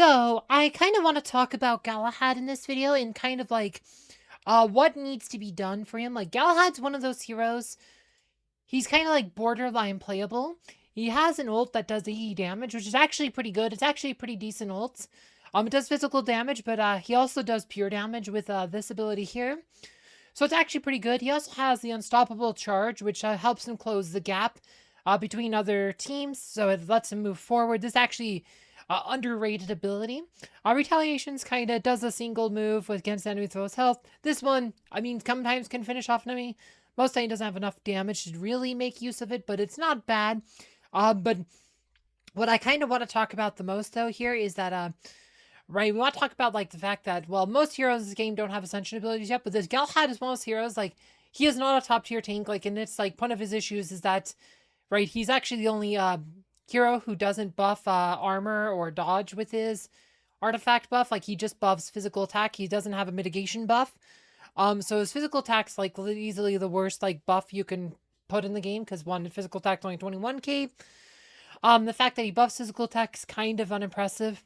So, I kind of want to talk about Galahad in this video and kind of like what needs to be done for him. Like Galahad's one of those heroes. He's kind of like borderline playable. He has an ult that does AE damage, which is actually pretty good. It's actually a pretty decent ult. It does physical damage, but he also does pure damage with this ability here. So it's actually pretty good. He also has the unstoppable charge, which helps him close the gap between other teams. So it lets him move forward. This actually underrated ability. Retaliations kind of does a single move against enemy with throws health. This one, I mean, sometimes can finish off an enemy. Most time doesn't have enough damage to really make use of it, but it's not bad. But what I kind of want to talk about the most though here is that right, we want to talk about like the fact that well, most heroes in this game don't have Ascension abilities yet, but this Galahad is one of those heroes like he is not a top tier tank. Like, and it's like one of his issues is that right, he's actually the only hero who doesn't buff armor or dodge with his artifact buff. Like he just buffs physical attack. He doesn't have a mitigation buff. So his physical attack's like easily the worst like buff you can put in the game because one physical attack's only 21k. The fact that he buffs physical attack is kind of unimpressive.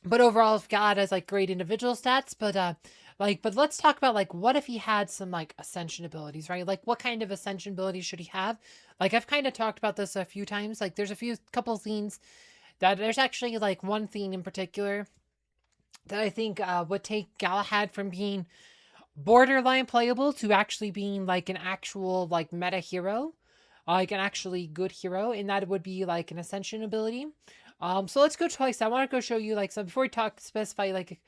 But overall, God has like great individual stats. But let's talk about like what if he had some like ascension abilities, right? Like what kind of ascension abilities should he have? Like I've kind of talked about this a few times. Like there's a few couple themes that there's actually like one theme in particular that I think would take Galahad from being borderline playable to actually being like an actual like meta hero, like an actually good hero, and that would be like an ascension ability. So let's go twice. I want to go show you like some before we talk specify like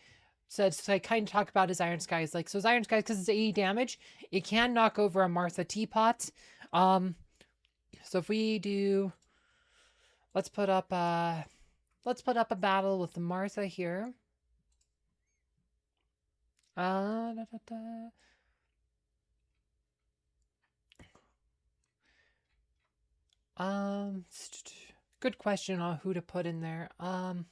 so I kind of talk about his Iron Skies. Like so his Iron Skies because it's AE damage, it can knock over a Martha teapot. So if we do, let's put up a battle with the Martha here. Da, da, da. Good question on who to put in there. So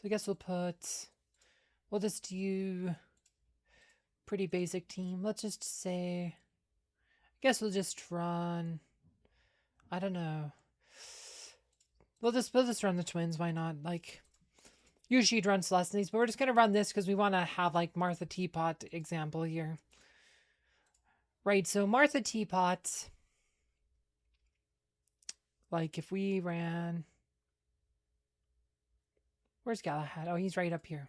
I guess we'll just do pretty basic team. Let's just say, I guess we'll just run, I don't know. We'll just run the twins. Why not? Like, usually you'd run Celestines, but we're just going to run this because we want to have like Martha Teapot example here. Right, so Martha Teapot, like if we ran, where's Galahad? Oh, he's right up here.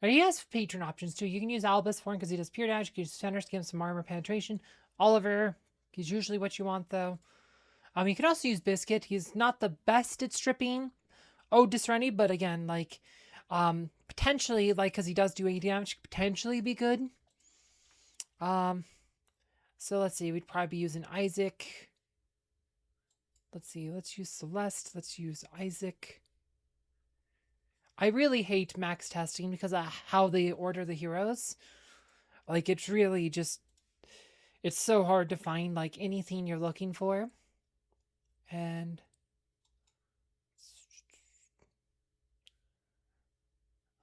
But he has patron options too. You can use Albus for him because he does pure damage. You can use Center Skim, some armor penetration. Oliver, he's usually what you want though. You can also use Biscuit. He's not the best at stripping Disreni, but again, like, potentially, like, because he does do 80 damage, potentially be good. So let's see, we'd probably be using Isaac. Let's see, let's use Celeste. Let's use Isaac. I really hate max testing because of how they order the heroes. Like, it's really just, it's so hard to find, like, anything you're looking for. And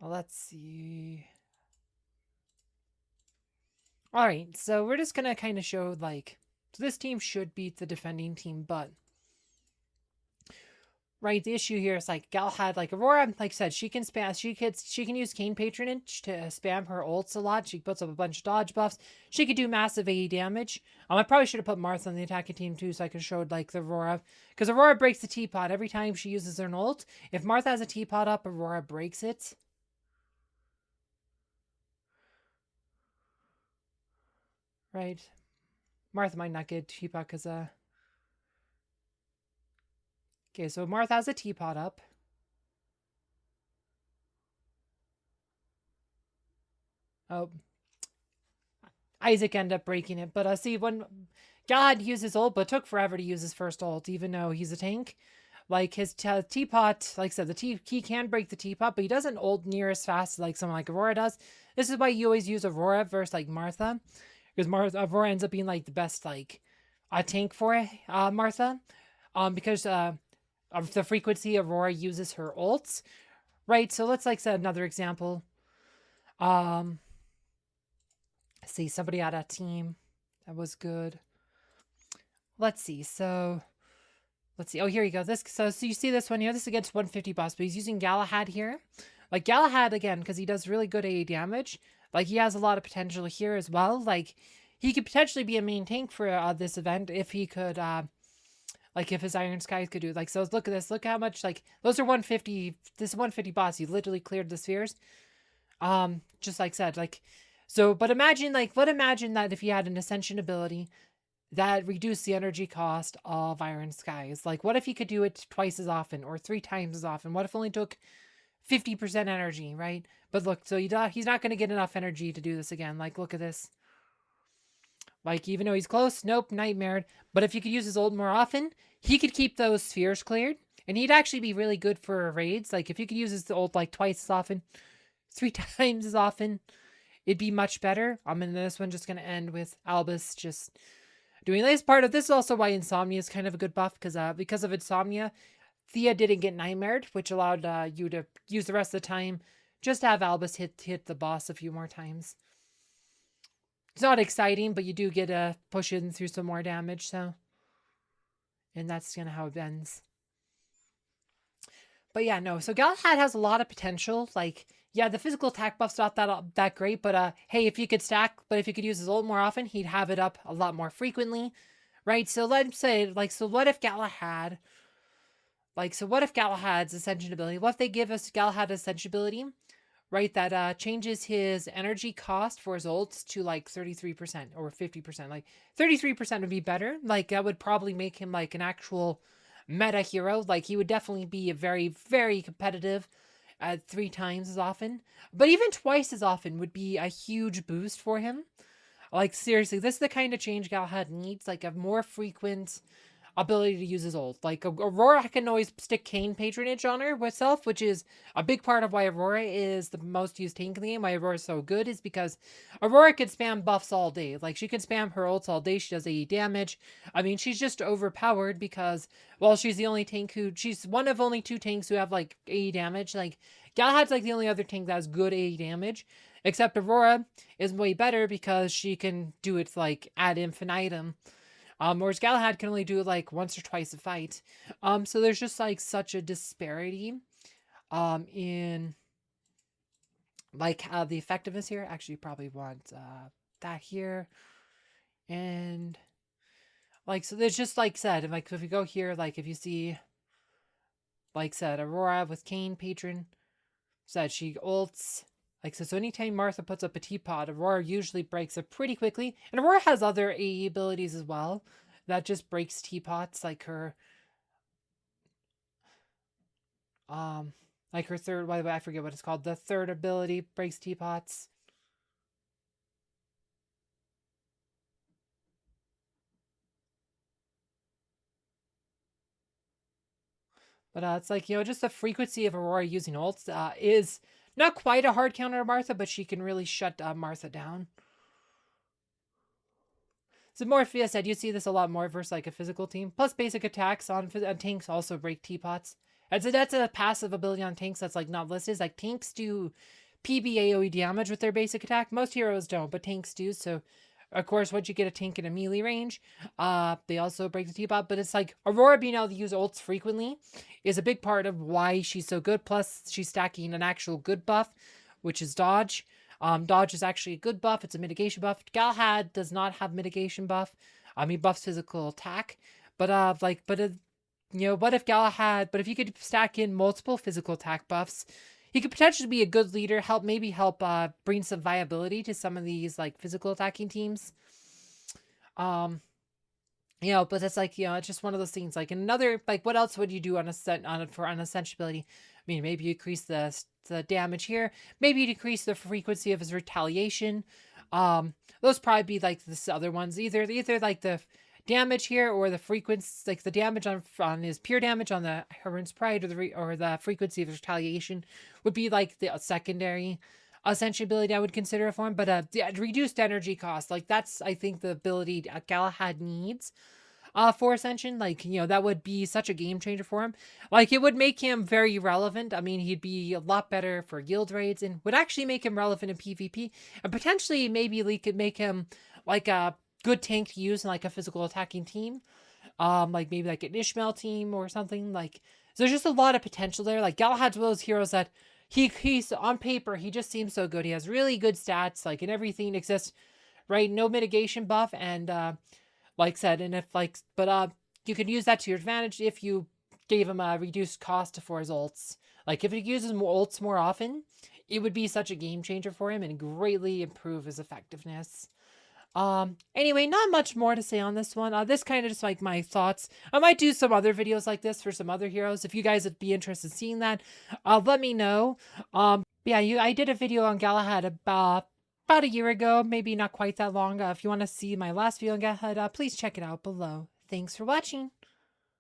let's see. All right, so we're just gonna kind of show like, so this team should beat the defending team, but right, the issue here is like Galahad, like Aurora, like I said, she can spam, she can use Cane Patronage to spam her ults a lot. She puts up a bunch of dodge buffs. She could do massive AE damage. I probably should have put Martha on the attacking team too, so I could show like the Aurora, because Aurora breaks the teapot every time she uses her ult. If Martha has a teapot up, Aurora breaks it. Right, Martha might not get teapot because okay, so Martha has a teapot up. Oh, Isaac ended up breaking it. But see, when God used his ult, but it took forever to use his first ult, even though he's a tank. Like his teapot, like I said, he can break the teapot, but he doesn't ult near as fast like someone like Aurora does. This is why you always use Aurora versus like Martha, because Aurora ends up being like the best like a tank for Martha, because of the frequency Aurora uses her ults. Right, so let's like say another example. See, somebody had a team that was good. Let's see. So let's see. Oh, here you go. So you see this one here. This is against 150 boss, but he's using Galahad here. Like Galahad again, because he does really good AE damage. Like he has a lot of potential here as well. Like he could potentially be a main tank for this event if he could, like if his Iron Skies could do. Like so, look at this. Look how much like those are 150. This 150 boss. He literally cleared the spheres. Just like said, like so. But imagine imagine that if he had an Ascension ability that reduce the energy cost of Iron Skies. Like, what if he could do it twice as often or 3 times as often? What if it only took 50% energy, right? But look, so he's not going to get enough energy to do this again. Like, look at this. Like, even though he's close, nope, nightmared. But if he could use his ult more often, he could keep those spheres cleared. And he'd actually be really good for raids. Like, if you could use his ult, like, twice as often, 3 times as often, it'd be much better. And this one just going to end with Albus just doing this part of this is also why Insomnia is kind of a good buff because of Insomnia, Thea didn't get nightmared, which allowed you to use the rest of the time just to have Albus hit the boss a few more times. It's not exciting, but you do get to push in through some more damage, so. And that's kind of how it ends. But yeah, no. So Galahad has a lot of potential. Like, yeah, the physical attack buff's not that great, but hey, if you could if you could use his ult more often, he'd have it up a lot more frequently, right? So let's say, like, so what if Galahad, what if Galahad's Ascension ability, what if they give us Galahad Ascension ability, right, that changes his energy cost for his ults to, like, 33% or 50%. Like, 33% would be better. Like, that would probably make him, like, an actual meta hero. Like, he would definitely be a very, very competitive at 3 times as often. But even twice as often would be a huge boost for him. Like, seriously, this is the kind of change Galahad needs. Like, a more frequent ability to use his ult. Like, Aurora can always stick Kayn patronage on her herself, which is a big part of why Aurora is the most used tank in the game. Why Aurora is so good is because Aurora can spam buffs all day. Like, she can spam her ults all day. She does AE damage. I mean, she's just overpowered because, well, she's the only tank she's one of only 2 tanks who have, like, AE damage. Like, Galahad's, like, the only other tank that has good AE damage. Except Aurora is way better because she can do it, like, ad infinitum. Whereas Galahad can only do it, like, once or twice a fight. So there's just, like, such a disparity in, like, the effectiveness here. Actually, you probably want that here. And, like, so there's just, like said, like, if you go here, like, if you see, like said, Aurora with Kayn patron, said she ults. Like, so anytime Martha puts up a teapot, Aurora usually breaks it pretty quickly. And Aurora has other AE abilities as well that just breaks teapots, like her third, by the way, I forget what it's called. The third ability breaks teapots. But it's like, just the frequency of Aurora using ults is not quite a hard counter to Martha, but she can really shut Martha down. So Morpheus said you see this a lot more versus, like, a physical team. Plus basic attacks on tanks also break teapots. And so that's a passive ability on tanks that's, like, not listed. Like, tanks do PB AoE damage with their basic attack. Most heroes don't, but tanks do. So, of course, once you get a tank in a melee range, they also break the teapot. But it's like Aurora being able to use ults frequently is a big part of why she's so good. Plus, she's stacking an actual good buff, which is dodge. Dodge is actually a good buff. It's a mitigation buff. Galahad does not have mitigation buff. He buffs physical attack. But what if Galahad? But if you could stack in multiple physical attack buffs, he could potentially be a good leader. Maybe help bring some viability to some of these, like, physical attacking teams. But it's like, it's just one of those things. Like, another, like, what else would you do for an Ascension ability? I mean, maybe you increase the damage here. Maybe you decrease the frequency of his retaliation. Those probably be, like, the other ones. Either like the damage here or the frequency, like the damage on his pure damage on the Heron's Pride or the frequency of his retaliation would be, like, the secondary Ascension ability I would consider for him. But reduced energy cost, like, that's, I think, the ability Galahad needs for Ascension. Like, that would be such a game changer for him. Like, it would make him very relevant. I mean, he'd be a lot better for guild raids and would actually make him relevant in PvP. And potentially maybe we could make him, like, a good tank to use in, like, a physical attacking team. like maybe like an Ishmael team or something. Like, so there's just a lot of potential there. Like Galahad's one of those heroes that he's on paper, he just seems so good. He has really good stats, like, and everything exists, right? No mitigation buff, and like said, and if like, but you can use that to your advantage if you gave him a reduced cost for his ults. Like if he uses more ults more often, it would be such a game changer for him and greatly improve his effectiveness. Anyway, not much more to say on this one. This kind of just like my thoughts. I might do some other videos like this for some other heroes. If you guys would be interested in seeing that, let me know. Yeah, I did a video on Galahad about a year ago, maybe not quite that long. If you want to see my last video on Galahad, please check it out below. Thanks for watching.